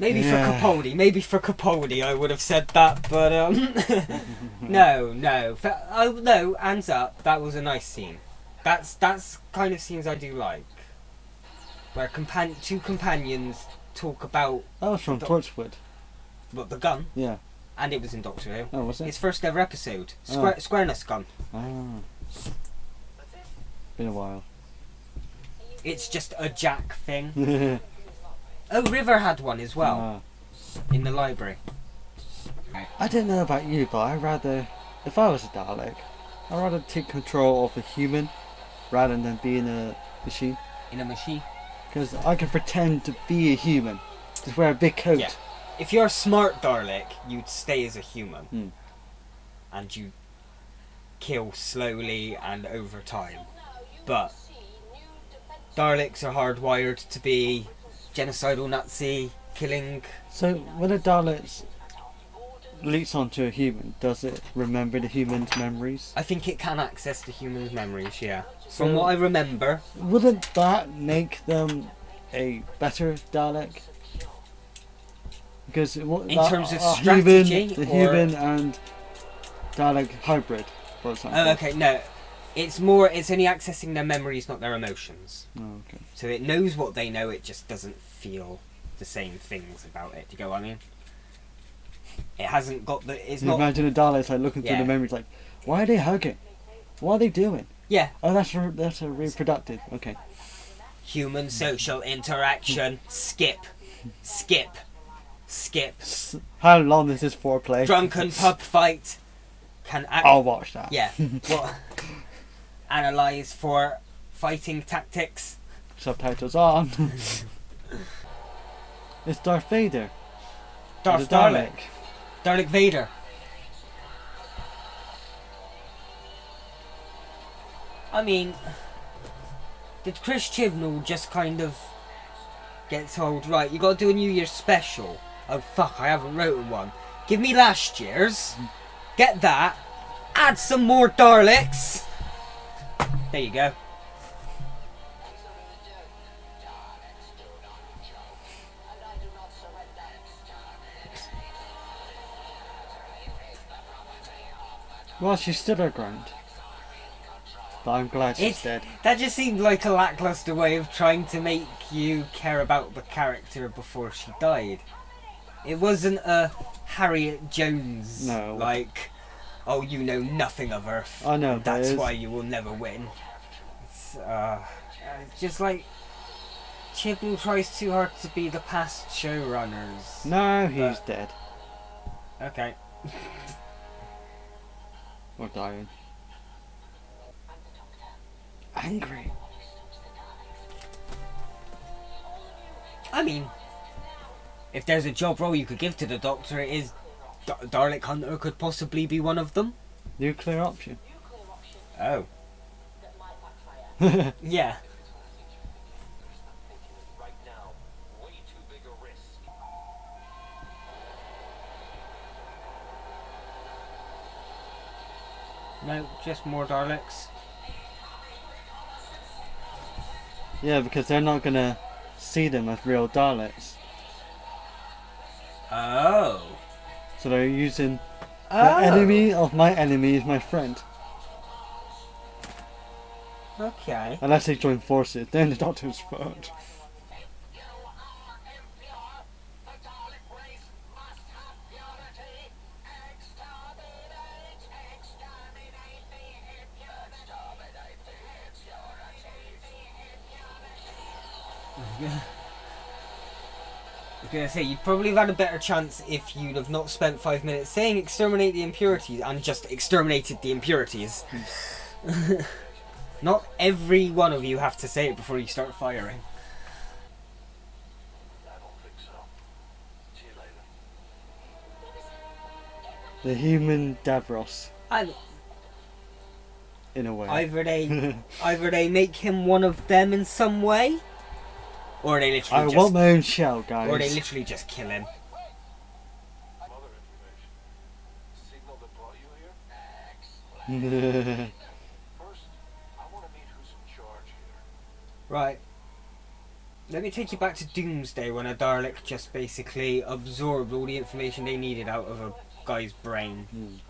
Maybe for Capaldi I would have said that, but no, hands up. That was a nice scene. That's kind of scenes I do like, where two companions talk about. That was from Torchwood. What, the gun? Yeah. And it was in Doctor Who. Oh, was it? Its first ever episode. Squareness gun. Ah. Been a while. It's just a Jack thing. Oh, River had one as well. In the library. I don't know about you, but if I was a Dalek, I'd rather take control of a human rather than being a machine. In a machine? Because I can pretend to be a human. Just wear a big coat. Yeah. If you're a smart Dalek, you'd stay as a human. Hmm. And you kill slowly and over time. But Daleks are hardwired to be genocidal Nazi, killing. So when a Dalek leaps onto a human, does it remember the human's memories? I think it can access the human's memories, yeah. From what I remember. Wouldn't that make them a better Dalek? Because in terms of strategy, human and Dalek hybrid, for example. Oh, okay, no. It's only accessing their memories, not their emotions. Oh, okay. So it knows what they know, it just doesn't feel the same things about it. Do you get what I mean? It hasn't got the... Imagine a Dalek like looking through the memories like, why are they hugging? What are they doing? Yeah. Oh, that's a reproductive. Okay. Human social interaction. Skip. How long is this foreplay? Drunken pub fight. I'll watch that. Yeah. What? Analyze for fighting tactics. Subtitles on. It's Darth Vader. Darth Dalek. Dalek Vader. I mean, did Chris Chibnall just kind of get told, right, you gotta do a New Year's special? Oh fuck, I haven't written one. Give me last year's. Get that. Add some more Daleks. There you go. Well, she stood her ground. But I'm glad she's dead. That just seemed like a lackluster way of trying to make you care about the character before she died. It wasn't a Harriet Jones, like, oh, you know nothing of Earth. I know. That's why you will never win. It's just like Chibnall tries too hard to be the past showrunners. No, he's dead. Okay. Or dying. Angry. I mean, if there's a job role you could give to the Doctor, it is Dalek Hunter could possibly be one of them. Nuclear option. Oh. Yeah. No, just more Daleks. Yeah, because they're not gonna see them as real Daleks. Oh. So they're using the enemy of my enemy is my friend. Okay. Unless they join forces, then the Doctor's fucked. I was going to say, you'd probably have had a better chance if you'd have not spent 5 minutes saying exterminate the impurities and just exterminated the impurities. Not every one of you have to say it before you start firing. I don't think so. See you later. The human Davros. In a way. Either they make him one of them in some way, or they literally I want my own shell, guys. Or they literally just kill him. Other information. Signal that brought you here? First, I want to meet who's in charge here. Right. Let me take you back to Doomsday when a Dalek just basically absorbed all the information they needed out of a guy's brain.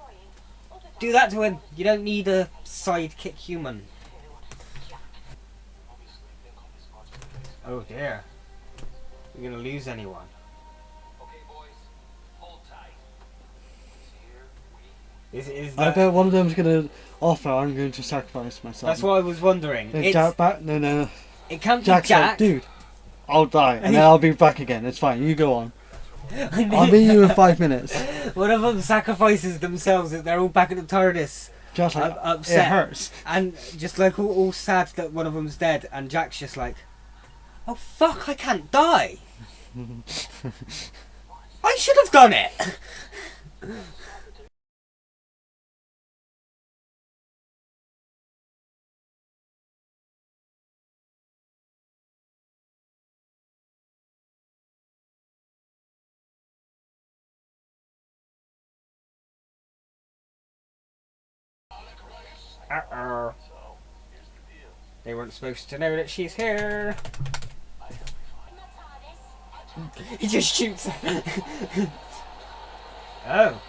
Do that to him. You don't need a sidekick human. Oh dear. You're gonna lose anyone. Okay, boys, hold tight. Here we Is I that... bet one of them's gonna offer. I'm going to sacrifice myself. That's what I was wondering. Then Jack back? No. It can't Jack's be like, Jack. dude, I'll die and then I'll be back again. It's fine. You go on. I I'll meet you in 5 minutes. One of them sacrifices themselves. They're all back at the TARDIS. Just like Upset. it hurts. And just like all sad that one of them's dead. And Jack's just like, oh fuck, I can't die. I should have done it. Uh-oh. So, here's the deal. They weren't supposed to know that she's here. He just shoots her. Oh.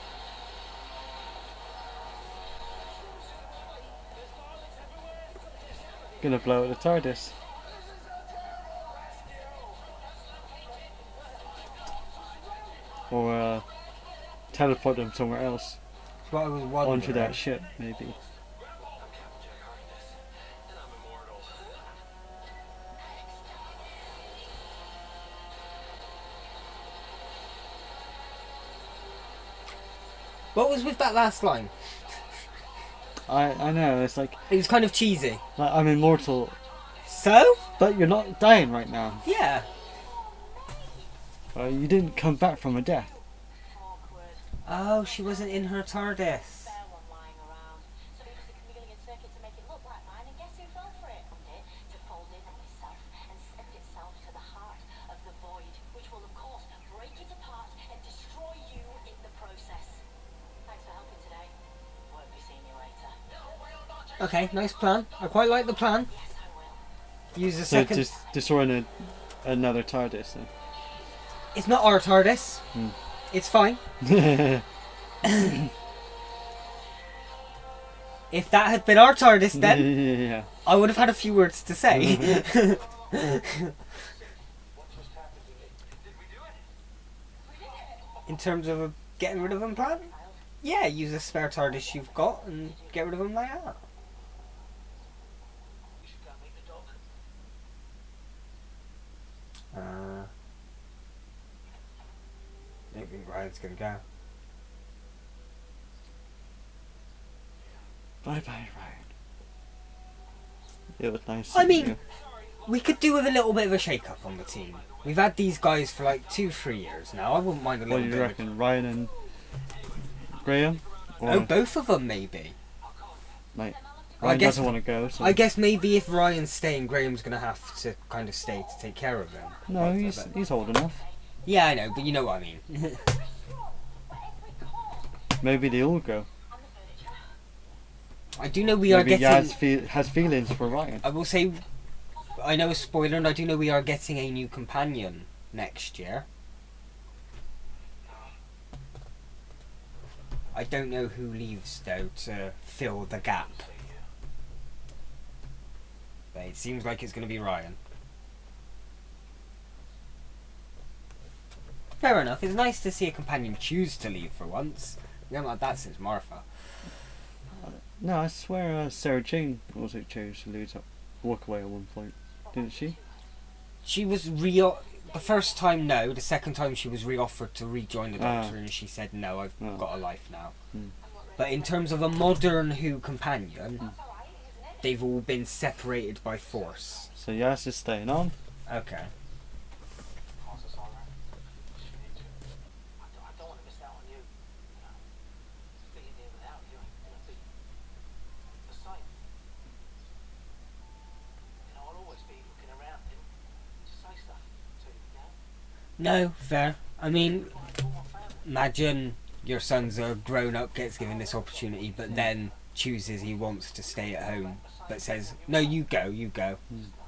Gonna blow up the TARDIS. Or teleport them somewhere else. That's what I was wondering. Onto that ship, maybe. I'm Captain Jack Harkness, and I'm immortal. What was with that last line? I know, it's like It was kind of cheesy. I'm immortal, So? but you're not dying right now. Yeah. You didn't come back from a death. Oh, she wasn't in her TARDIS. Okay, nice plan. I quite like the plan. Use the So second. just destroying another TARDIS It's not our TARDIS. Hmm. It's fine. then. If that had been our TARDIS, then Yeah. I would have had a few words to say. What just happened to me? Did we do it? In terms of getting rid of them plan? Yeah, use a spare TARDIS you've got and get rid of them like that. We should go meet the dog. I don't think Ryan's gonna go. Bye bye, Ryan. It was nice. I seeing mean, we could do with a little bit of a shake-up on the team. We've had these guys for like 2-3 years now. I wouldn't mind a you. little What do bit. you reckon, Ryan and Graham? Or, Oh, both of them maybe. like, I Ryan guess- doesn't want to go. So. I guess maybe if Ryan's staying, Graham's gonna have to kind of stay to take care of him. No, he's old enough. Yeah, I know, but you know what I mean. Maybe they all go. I do know we are Maybe getting. Yaz has feelings for Ryan. I will say, I know a spoiler, and I do know we are getting a new companion next year. I don't know who leaves though to fill the gap. But it seems like it's going to be Ryan. Fair enough. It's nice to see a companion choose to leave for once. We haven't had that since Martha. No, I swear Sarah Jane also chose to walk away at one point, didn't she? She was the first time no, the second time she was re-offered to rejoin the Doctor and she said no, I've got a life now. But in terms of a modern Who companion, they've all been separated by force. So Yaz is staying on. Okay. Pass us on, right? She needs you. I don't want to miss out on you. Being here without you, it'll be the same. I'll always be looking around him to say stuff to you, No, fair. I mean, imagine your son's a grown-up, gets given this opportunity, but then chooses he wants to stay at home, but says, no, you go.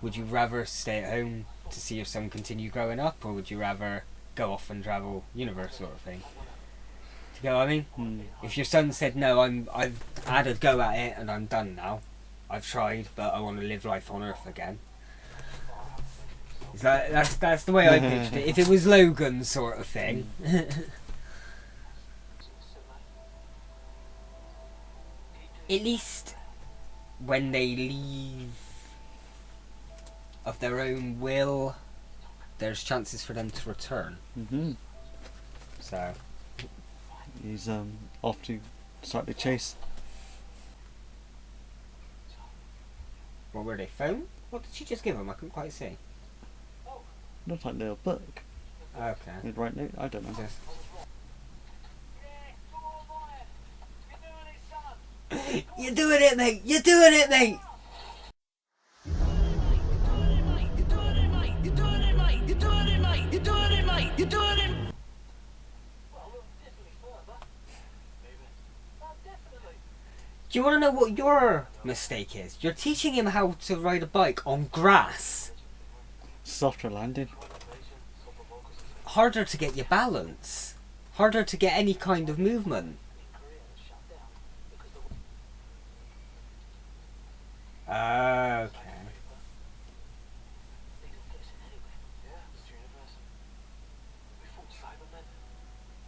Would you rather stay at home to see your son continue growing up, or would you rather go off and travel universe sort of thing? Do you get what I mean? If your son said no, I've had a go at it and I'm done now. I've tried, but I want to live life on Earth again. It's like, that's the way I pictured it. If it was Logan sort of thing. At least when they leave of their own will, there's chances for them to return. So he's off to start the chase. what were they? Phone? What did she just give him? I couldn't quite see. Looks like a book. Okay. He'd write note. I don't know. Just- You're doing it, mate! You're doing it, mate! Do you want to know what your mistake is? You're teaching him how to ride a bike on grass. Softer landing. Harder to get your balance. Harder to get any kind of movement. Okay.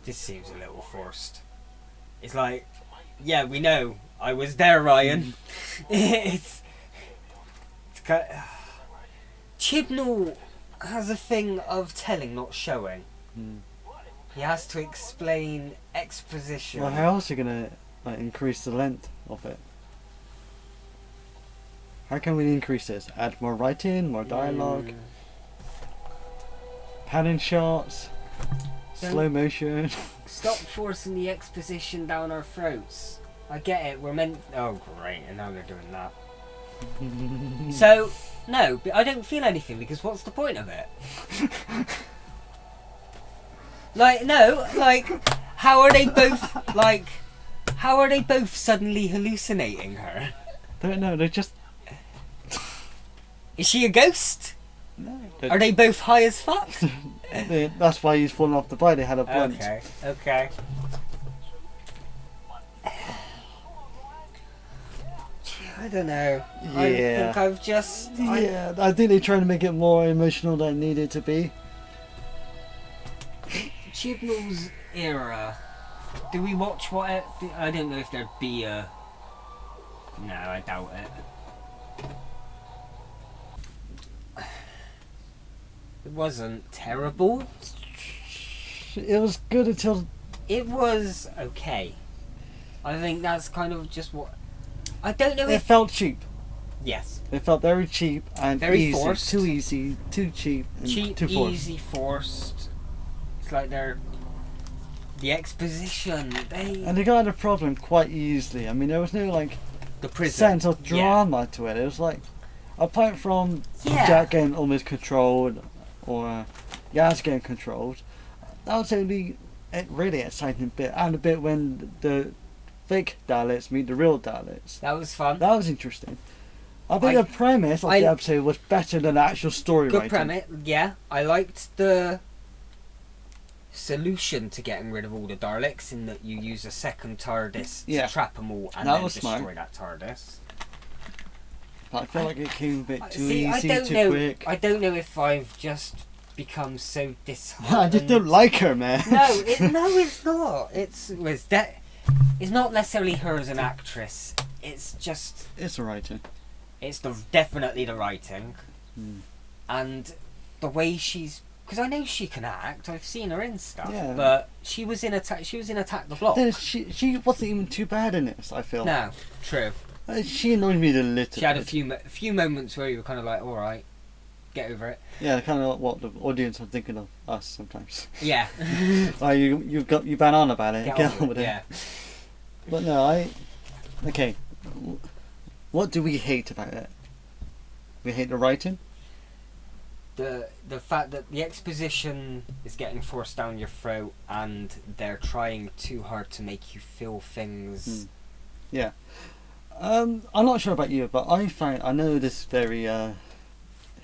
This seems a little forced. It's like, yeah, we know. I was there, Ryan. it's kind of, Chibnall has a thing of telling, not showing. He has to explain exposition. Well, how else are you gonna increase the length of it? How can we increase this? Add more writing, more dialogue, panning shots, slow motion. Stop forcing the exposition down our throats. I get it, we're meant... Oh great, and now they're doing that. So, no, but I don't feel anything because what's the point of it? Like, no, like, how are they both, like... How are they both suddenly hallucinating her? Don't know, they're just... Is she a ghost? No. Are they both high as fuck? That's why he's fallen off the bike, they had a blunt. Okay. I don't know. Yeah. I think I've just... Yeah, I think they're trying to make it more emotional than it needed to be. Chibnall's era. Do we watch what? I don't know if there'd be a. No, I doubt it. It wasn't terrible. It was good until... It was okay. I think that's kind of just what. I don't know It if. felt cheap. Yes. It felt very cheap and Very easy. forced. Too easy, too cheap, and Cheap, too forced. easy, forced. It's like they're. The exposition. And they got out of problem quite easily. I mean, there was no The prison. sense of drama to it. It was like, apart from Jack getting almost controlled, or Yaz getting controlled, that was only a really exciting bit. And a bit when the fake Daleks meet the real Daleks. That was fun. That was interesting. I think the premise of the episode was better than the actual story Good writing. premise. Yeah, I liked the solution to getting rid of all the Daleks in that you use a second TARDIS to trap them all and That then was destroy smart. that TARDIS. But I feel like it came a bit too See, easy, too quick. I don't know if I've just become so disheartened. I just don't like her, man. No, it's not. It's not necessarily her as an actress. It's just. It's the writing. It's definitely the writing, Hmm. and the way she's. Because I know she can act. I've seen her in stuff. Yeah. But she was in Attack the Block. Then she wasn't even too bad in this, I feel. No, true. She annoyed me a little. She had a bit. few moments where you were kind of like, all right, get over it. Yeah, kind of what the audience are thinking of us sometimes. Yeah. Like you bang on about it. Get on with it. Yeah. But no, okay. What do we hate about it? We hate the writing. The fact that the exposition is getting forced down your throat and they're trying too hard to make you feel things. Yeah. I'm not sure about you, but I know this is very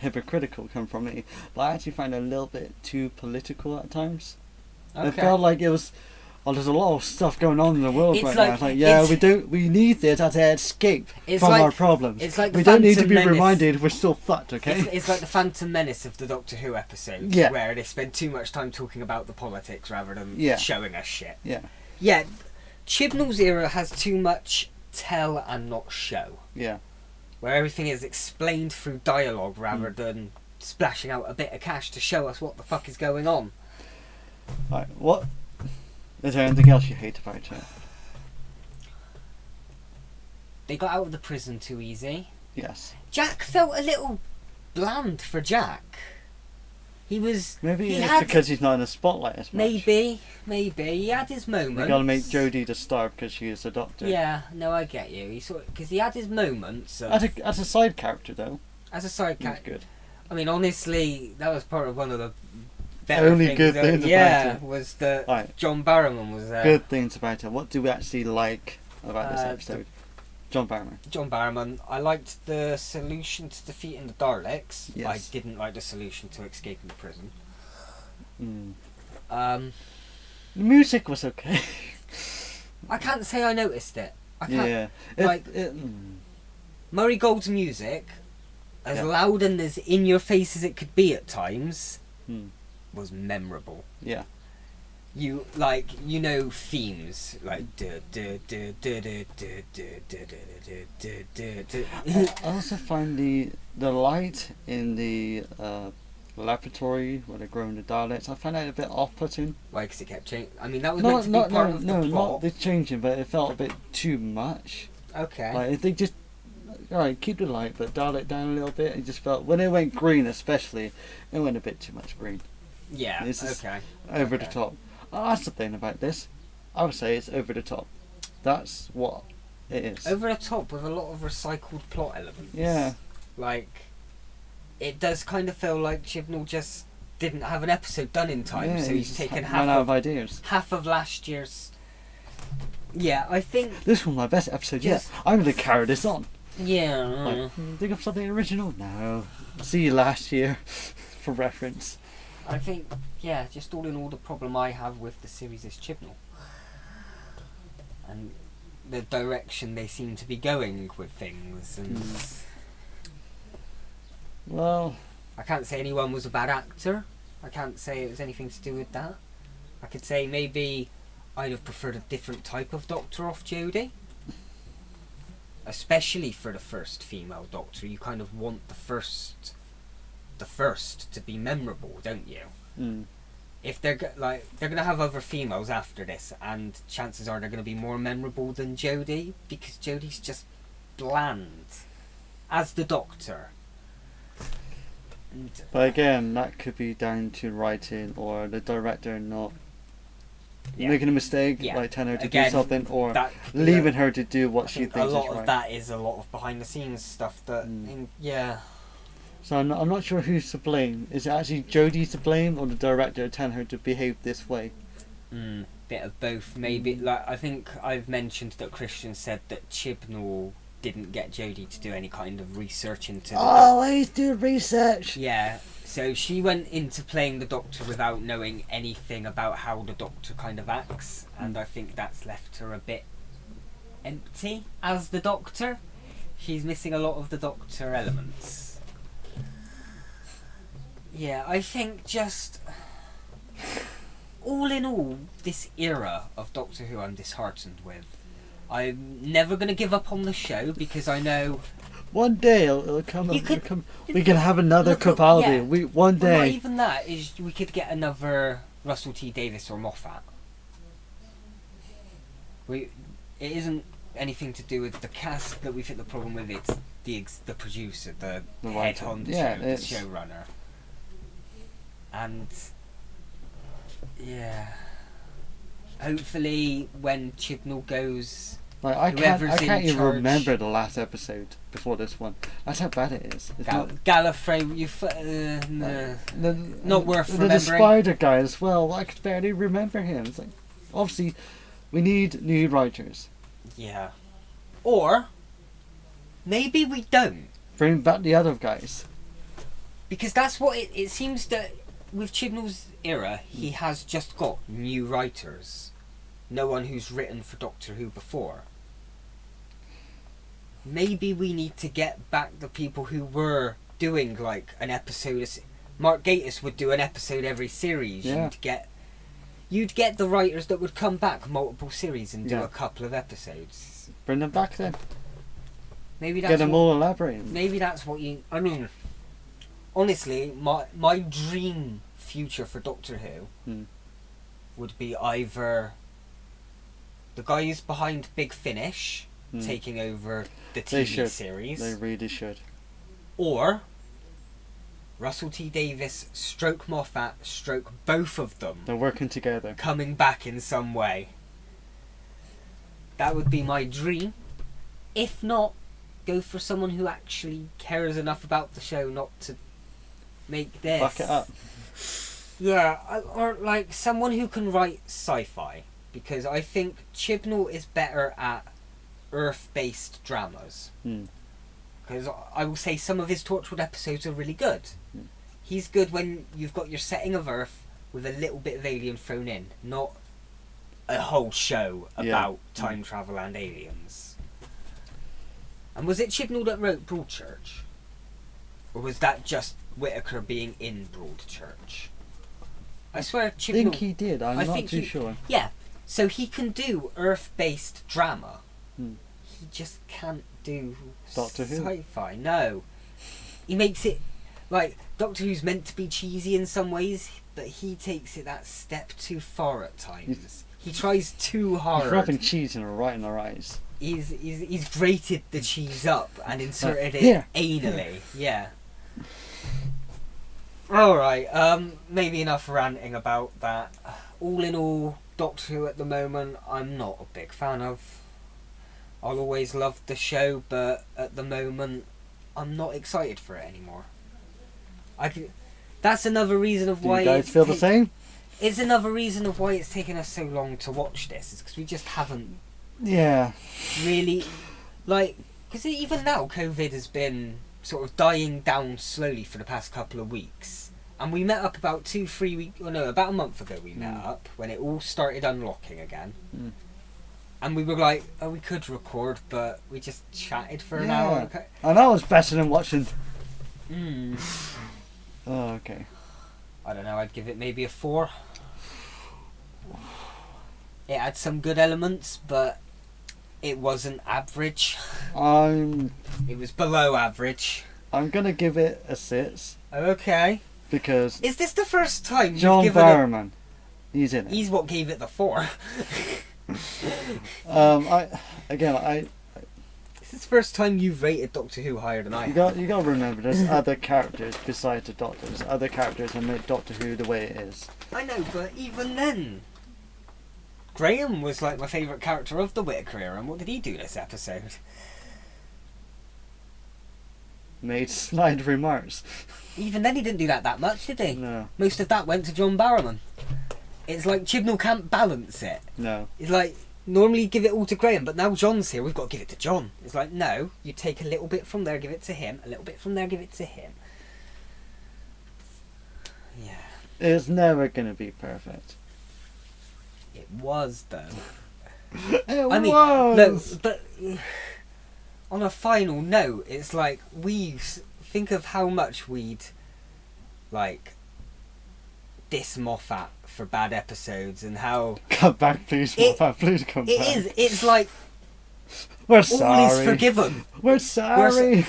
hypocritical come from me, but I actually find it a little bit too political at times. Okay. It felt like it was. Oh, there's a lot of stuff going on in the world It's right like- now. It's like, we need this as an escape from our problems. It's like the we don't need to Phantom be Menace. reminded we're still fucked, okay? It's like the Phantom Menace of the Doctor Who episodes, Yeah. where they spend too much time talking about the politics rather than Yeah. showing us shit. Yeah, Yeah, Chibnall's era has too much tell and not show, yeah. where everything is explained through dialogue rather than splashing out a bit of cash to show us what the fuck is going on. Right, what? Is there anything else you hate about it? They got out of the prison too easy. Yes. Jack felt a little bland for Jack. He was... Maybe he it's had- because he's not in the spotlight as much. Maybe. He had his moments. We gotta make Jodie the star because she is the Doctor. Yeah, no, I get you. He sort because he had his moments of, As a side character, though, as a side he's character. good. I mean, honestly, that was part of one of the better Only things. good things yeah, about it. was that Right. John Barrowman was there. Good things about it. What do we actually like about this Uh, episode? John Barrowman. John Barrowman. I liked the solution to defeating the Daleks. Yes. I didn't like the solution to escaping the prison. Mm. Um, The music was okay. I can't say I noticed it. I can't. Yeah. like- Murray Gold's music, as Yeah. loud and as in your face as it could be at times, Hmm. was memorable. Yeah. You themes like duh, duh, duh, duh, duh, duh, duh, duh, duh, duh, duh, duh, duh. I also find the light in the laboratory where they're growing the Daleks. I find that a bit off-putting. Why? Because it kept changing. I mean, that was meant to be part of the not plot. the changing, but it felt a bit too much. Okay. Like if they just, alright, keep the light, but dial it down a little bit. It just felt when it went green, especially, it went a bit too much green, Yeah. this is Okay. over Okay. the top. Oh, that's the thing about this. I would say it's over the top. That's what it is. Over the top with a lot of recycled plot elements. Yeah. Like, it does kind of feel like Chibnall just didn't have an episode done in time, Yeah, so he he's just taken ran out of half ideas. of last year's. Yeah, I think. This was my best episode yet. Just- I'm going to carry this on. Yeah. Like, think of something original? No. See you last year for reference. I think, yeah, just all in all, the problem I have with the series is Chibnall. And the direction they seem to be going with things. And Well, I can't say anyone was a bad actor. I can't say it was anything to do with that. I could say maybe I'd have preferred a different type of Doctor off Jodie. Especially for the first female Doctor. You kind of want the first to be memorable, don't you? If they're they're gonna have other females after this, and chances are they're gonna be more memorable than Jodie, because Jodie's just bland as the Doctor. And but again, that could be down to writing or the director not yeah, making a mistake, Yeah. like telling her to Again, do something, or that could be leaving her to do what I she think thinks a lot is of right. that is a lot of behind the scenes stuff that yeah. So I'm not sure who's to blame. Is it actually Jodie to blame, or the director telling her to behave this way? Bit of both, maybe. Like, I think I've mentioned that Christian said that Chibnall didn't get Jodie to do any kind of research into. Always do research. Yeah, so she went into playing the Doctor without knowing anything about how the Doctor kind of acts, and I think that's left her a bit empty as the Doctor. She's missing a lot of the Doctor elements. Yeah, I think just all in all, this era of Doctor Who I'm disheartened with. I'm never going to give up on the show because I know One day it'll come. You It'll could- come. We can have another Look at- Capaldi. yeah. One well, not day. even that is we could get another Russell T Davies or Moffat. It isn't anything to do with the cast that we think the problem with. It's the producer, the The head writer. honcho, Yeah, the it's- showrunner, and yeah. Hopefully, when Chibnall goes, Like I can't whoever's in even charge- remember the last episode before this one. That's how bad it is. It's not. Gallifrey, nah. Not worth the remembering. Spider guy as well. I could barely remember him. It's like, obviously, we need new writers. Yeah. Or maybe we don't. Bring back the other guys. Because that's what it seems that with Chibnall's era, he has just got new writers. No one who's written for Doctor Who before. Maybe we need to get back the people who were doing like an episode. Mark Gatiss would do an episode every series. Yeah. You'd get the writers that would come back multiple series and do Yeah. a couple of episodes. Bring them back then. Maybe Get that's them what, all elaborating. maybe that's what you. I mean, honestly, my dream future for Doctor Who would be either the guys behind Big Finish taking over the They TV should. series, They really should. or Russell T Davies stroke Moffat stroke both of them They're working together. coming back in some way. That would be my dream. If not, go for someone who actually cares enough about the show not to make this. Fuck it up. Yeah, or like someone who can write sci-fi, because I think Chibnall is better at Earth-based dramas. Because I will say some of his Torchwood episodes are really good. He's good when you've got your setting of Earth with a little bit of alien thrown in, not a whole show about time travel and aliens. And was it Chibnall that wrote Broadchurch? Or was that just Whittaker being in Broadchurch? I swear I Chibnall... think he did. I'm I not think too he- sure. Yeah, so he can do Earth-based drama. He just can't do Doctor Who? sci-fi. No. He makes it... Like, Doctor Who's meant to be cheesy in some ways, but he takes it that step too far at times. He tries too hard. He's rubbing cheese in right in their eyes. He's grated the cheese up and inserted it Here. anally. Yeah. Alright, maybe enough ranting about that. All in all, Doctor Who at the moment, I'm not a big fan of. I'll always love the show, but at the moment, I'm not excited for it anymore. That's another reason of Do why you guys feel the same? It's another reason of why it's taken us so long to watch this, is because we just haven't Yeah. really, like, because even now COVID has been sort of dying down slowly for the past couple of weeks, and we met up about about a month ago we met up when it all started unlocking again, and we were like, oh, we could record, but we just chatted for an hour. Okay. And that was better than watching. Oh, okay. I don't know, I'd give it maybe a 4. It had some good elements, but it wasn't average. It was below average. I'm gonna give it a 6 Okay. because Is this the first time John you've given it? Barrowman, he's in it. He's what gave it the 4. This is the first time you've rated Doctor Who higher than I You have. got to remember there's other characters besides the Doctor. There's other characters that make Doctor Who the way it is. I know, but even then, Graham was like my favourite character of the Whittaker era, and what did he do this episode? Made snide remarks. Even then, he didn't do that much, did he? No, Most of that went to John Barrowman. It's like Chibnall can't balance it. no. It's like, normally you give it all to Graham, but now John's here, we've got to give it to John. It's like, no, you take a little bit from there, give it to him, a little bit from there, give it to him. Yeah. It's never gonna be perfect. It was, though. It I mean, was. look, but on a final note, it's like, think of how much we'd, like, diss Moffat for bad episodes, and how Come back, please, Moffat. Please come back. it's like, We're all is sorry. forgiven. We're sorry.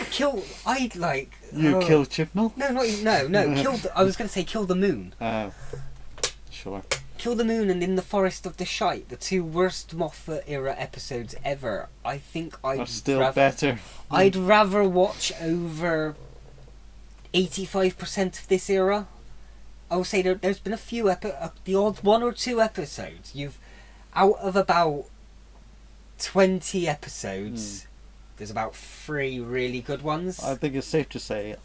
I'd like... You killed Chibnall? No, I was going to say kill the moon. Sure. Kill the Moon and In the Forest of the Shite, the 2 worst Moffat era episodes ever. I think Are still better. I'd rather watch over 85% of this era. I will say there's been a few the odd 1 or 2 episodes. Out of about 20 episodes, there's about 3 really good ones. I think it's safe to say,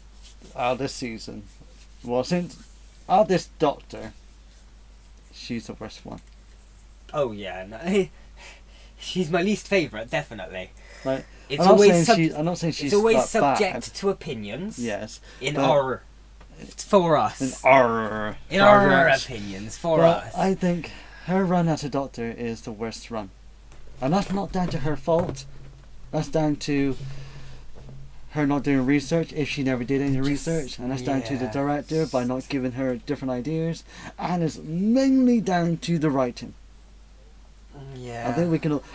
out of this season, out of this Doctor, she's the worst one. Oh yeah, no, she's my least favourite, definitely. Like, It's I'm always not saying she's it's always that subject bad. to opinions. Yes. In but our It's for us. In our opinions, for but us. I think her run as a Doctor is the worst run. And that's not down to her fault. That's down to her not doing research if she never did any research. And that's down to the director by not giving her different ideas. And it's mainly down to the writing. Yeah.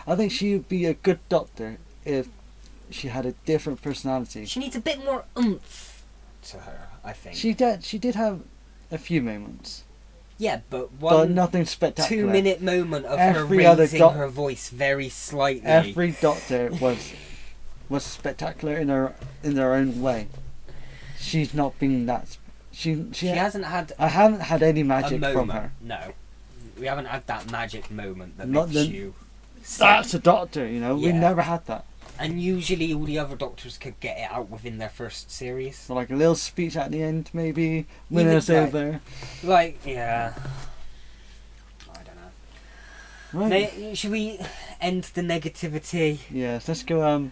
I think she would be a good Doctor if she had a different personality. She needs a bit more oomph to her, I think. She did have a few moments. Yeah, but nothing spectacular. 2-minute moment of Every her other raising her voice very slightly. Every Doctor was spectacular in their own way. She's not been that. She hasn't had. I haven't had any magic from her. No, we haven't had that magic moment that Not makes the- you. That's a Doctor, you know. We Yeah. never had that. And usually all the other Doctors could get it out within their first series. So like a little speech at the end, maybe. When it's over. Like, yeah. I don't know. Right. Should we end the negativity? Yes. Let's go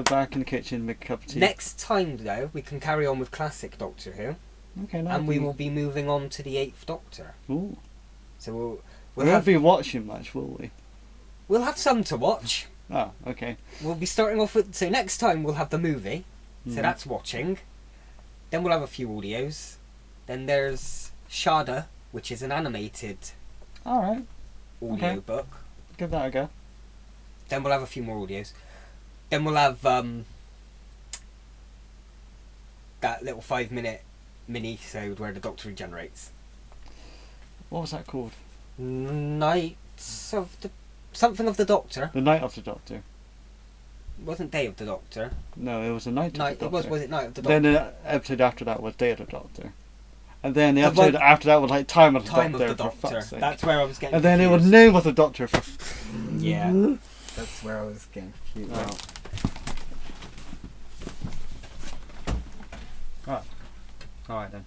back in the kitchen, make a cup of tea. Next time, though, we can carry on with classic Doctor Who. Okay. Now And we will be moving on to the 8th Doctor. Ooh. So We won't be watching much, will we? we'll have some to watch. Oh, okay. We'll be starting off with... So next time we'll have the movie. So Mhm. that's watching. Then we'll have a few audios. Then there's Shada, which is an animated Alright. audio Okay. book. Give that a go. Then we'll have a few more audios. Then we'll have that little 5-minute mini-sode where the Doctor regenerates. What was that called? Nights of the... Something of the Doctor. The Night of the Doctor. It wasn't Day of the Doctor. No, it was the Night of the Doctor. Was it Night of the Doctor? Then the episode after that was Day of the Doctor. And then the The episode one- after that was like Time of the Time Doctor, of the for Doctor. fuck's sake. That's where I was getting And then it was confused. Name of the Doctor for... Yeah. That's where I was getting confused. Oh. Alright then.